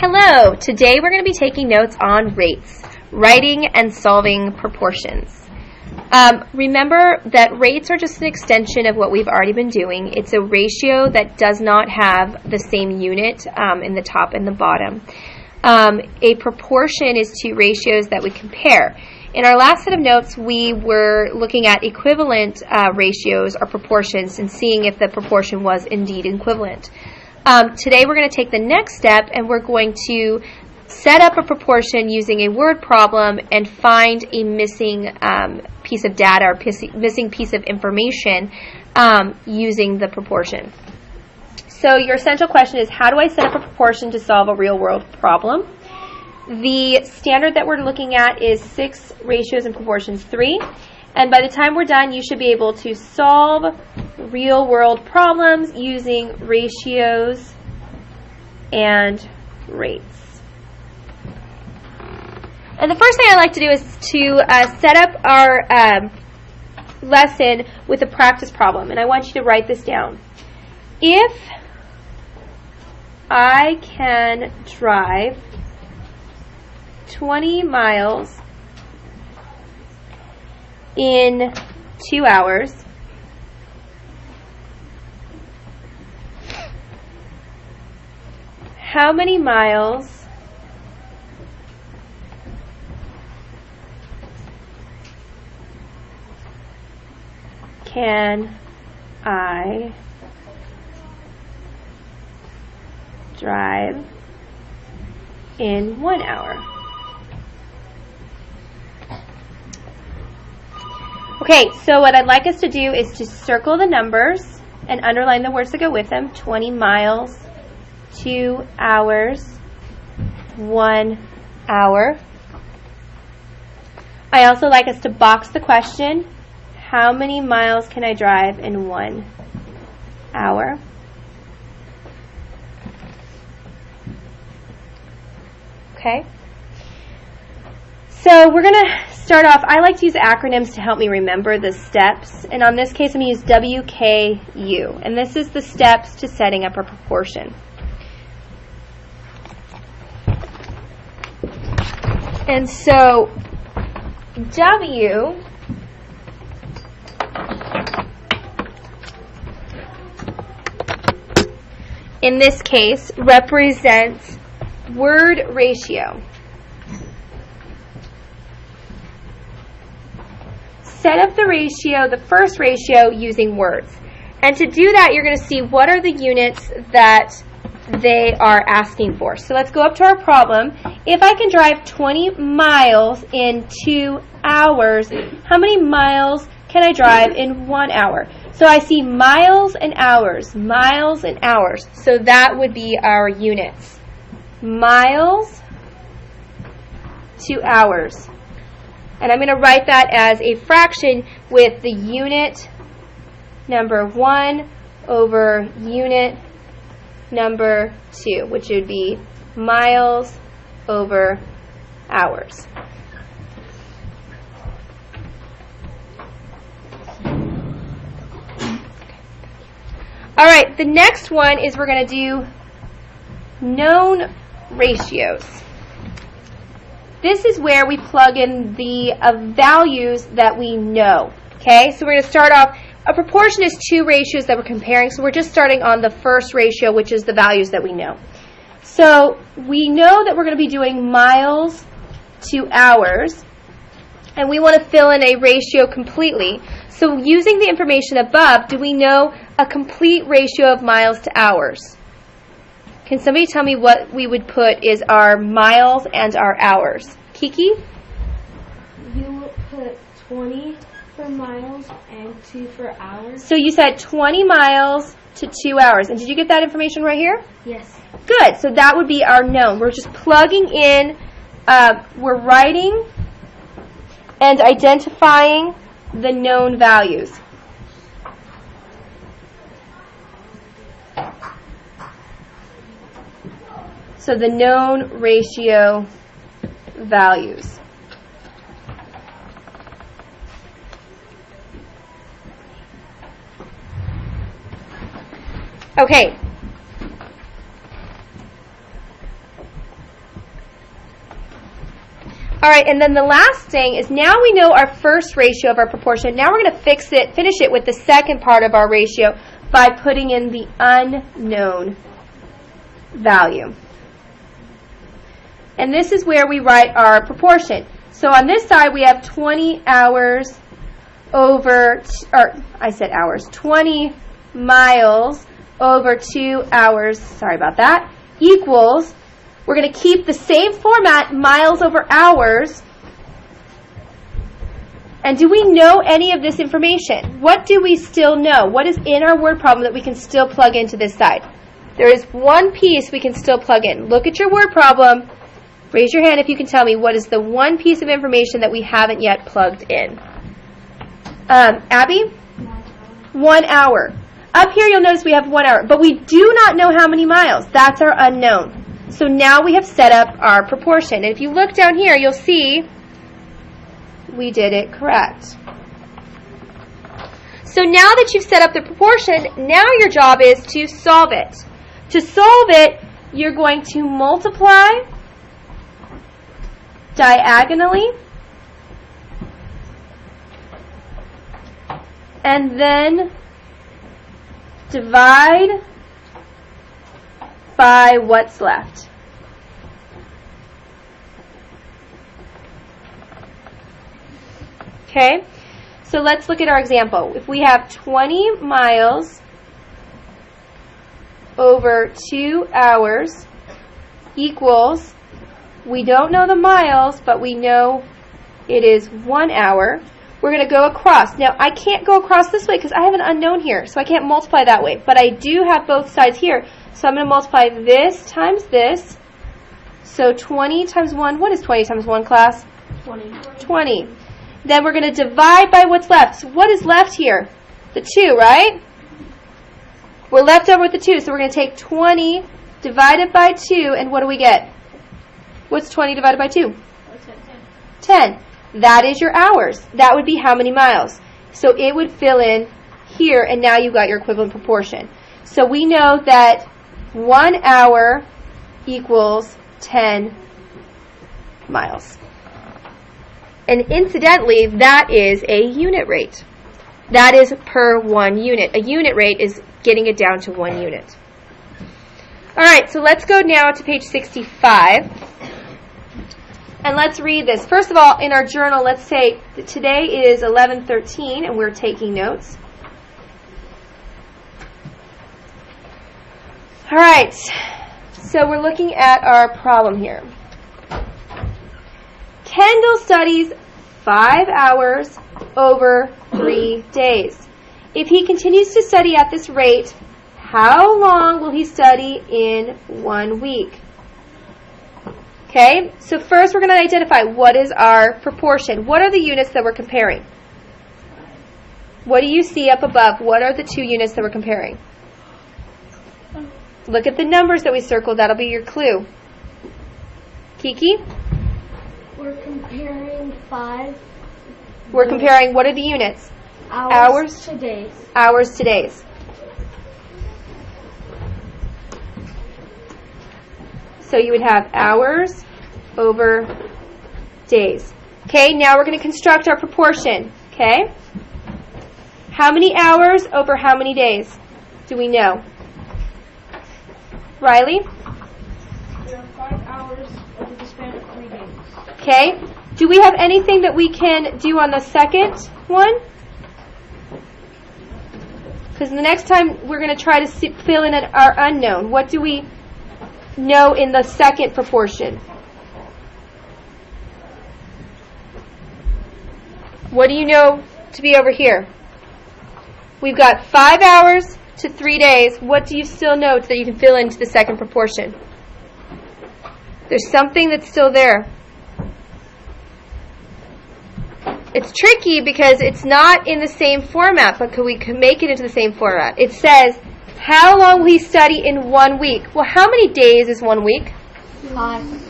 Hello! Today we're going to be taking notes on rates, writing and solving proportions. Remember that rates are just an extension of what we've already been doing. It's a ratio that does not have the same unit in the top and the bottom. A proportion is two ratios that we compare. In our last set of notes, we were looking at equivalent ratios or proportions and seeing if the proportion was indeed equivalent. Today we're going to take the next step and we're going to set up a proportion using a word problem and find a missing piece of data or missing piece of information using the proportion. So your essential question is, how do I set up a proportion to solve a real-world problem? The standard that we're looking at is 6 ratios and proportions 3. And by the time we're done, you should be able to solve real-world problems using ratios and rates. And the first thing I like to do is to set up our lesson with a practice problem. And I want you to write this down. If I can drive 20 miles in 2 hours, how many miles can I drive in 1 hour? Okay, so what I'd like us to do is to circle the numbers and underline the words that go with them. 20 miles, 2 hours, 1 hour. I also like us to box the question. How many miles can I drive in 1 hour? Okay. So we're going to start off. I like to use acronyms to help me remember the steps. And on this case, I'm going to use WKU. And this is the steps to setting up a proportion. And so W in this case represents word ratio. Set up the ratio, the first ratio, using words. And to do that, you're going to see what are the units that they are asking for. So let's go up to our problem. If I can drive 20 miles in 2 hours, how many miles can I drive in 1 hour? So I see miles and hours, miles and hours. So that would be our units. Miles to hours. And I'm going to write that as a fraction with the unit number 1 over unit number 2, which would be miles over hours. All right, the next one is we're going to do known ratios. This is where we plug in the values that we know. Okay, so we're going to start off. A proportion is 2 ratios that we're comparing, so we're just starting on the first ratio, which is the values that we know. So we know that we're going to be doing miles to hours, and we want to fill in a ratio completely. So using the information above, do we know a complete ratio of miles to hours? Can somebody tell me what we would put is our miles and our hours? Kiki? You will put 20 for miles and 2 for hours. So you said 20 miles to 2 hours. And did you get that information right here? Yes. Good. So that would be our known. We're just plugging in, we're writing and identifying the known values. So the known ratio values. Okay. All right, and then the last thing is now we know our first ratio of our proportion. Now we're going to finish it with the second part of our ratio by putting in the unknown value. And this is where we write our proportion. So on this side we have 20 hours over, 20 miles over 2 hours, sorry about that, equals, we're going to keep the same format, miles over hours. And do we know any of this information? What do we still know? What is in our word problem that we can still plug into this side? There is one piece we can still plug in. Look at your word problem. Raise your hand if you can tell me what is the one piece of information that we haven't yet plugged in. Abby? 1 hour. Up here you'll notice we have 1 hour, but we do not know how many miles. That's our unknown. So now we have set up our proportion. And if you look down here, you'll see we did it correct. So now that you've set up the proportion, now your job is to solve it. To solve it, you're going to multiply diagonally and then divide by what's left. Okay, so let's look at our example. If we have 20 miles over 2 hours equals, we don't know the miles, but we know it is 1 hour. We're going to go across. Now, I can't go across this way because I have an unknown here, so I can't multiply that way. But I do have both sides here, so I'm going to multiply this times this. So 20 times 1, what is 20 times 1, class? 20. Then we're going to divide by what's left. So what is left here? The 2, right? We're left over with the 2, so we're going to take 20 divided by 2, and what do we get? What's 20 divided by 2? 10. That is your hours. That would be how many miles? So it would fill in here, and now you've got your equivalent proportion. So we know that 1 hour equals 10 miles. And incidentally, that is a unit rate. That is per 1 unit. A unit rate is getting it down to 1 unit. All right, so let's go now to page 65. And let's read this. First of all, in our journal, let's say that today is 11/13, and we're taking notes. All right, so we're looking at our problem here. Kendall studies 5 hours over 3 days. If he continues to study at this rate, how long will he study in 1 week? Okay, so first we're going to identify what is our proportion. What are the units that we're comparing? What do you see up above? What are the 2 units that we're comparing? Look at the numbers that we circled. That'll be your clue. Kiki? We're comparing 5. We're comparing, what are the units? Hours to days. Hours to days. So you would have hours over days. Okay, now we're going to construct our proportion. Okay? How many hours over how many days do we know? Riley? There are 5 hours over the span of 3 days. Okay. Do we have anything that we can do on the second one? Because the next time we're going to try to fill in our unknown. What do we know in the second proportion? What do you know to be over here? We've got 5 hours to 3 days. What do you still know that you can fill into the second proportion? There's something that's still there. It's tricky because it's not in the same format, but we can make it into the same format. It says, how long will he study in 1 week? Well, how many days is 1 week? 7.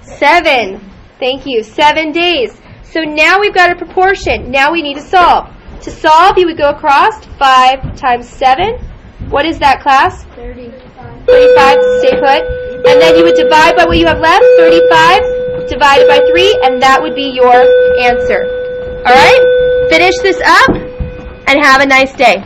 7. Thank you. 7 days. So now we've got a proportion. Now we need to solve. To solve, you would go across 5 times 7. What is that, class? 35. 35, stay put. And then you would divide by what you have left, 35 divided by 3, and that would be your answer. All right? Finish this up, and have a nice day.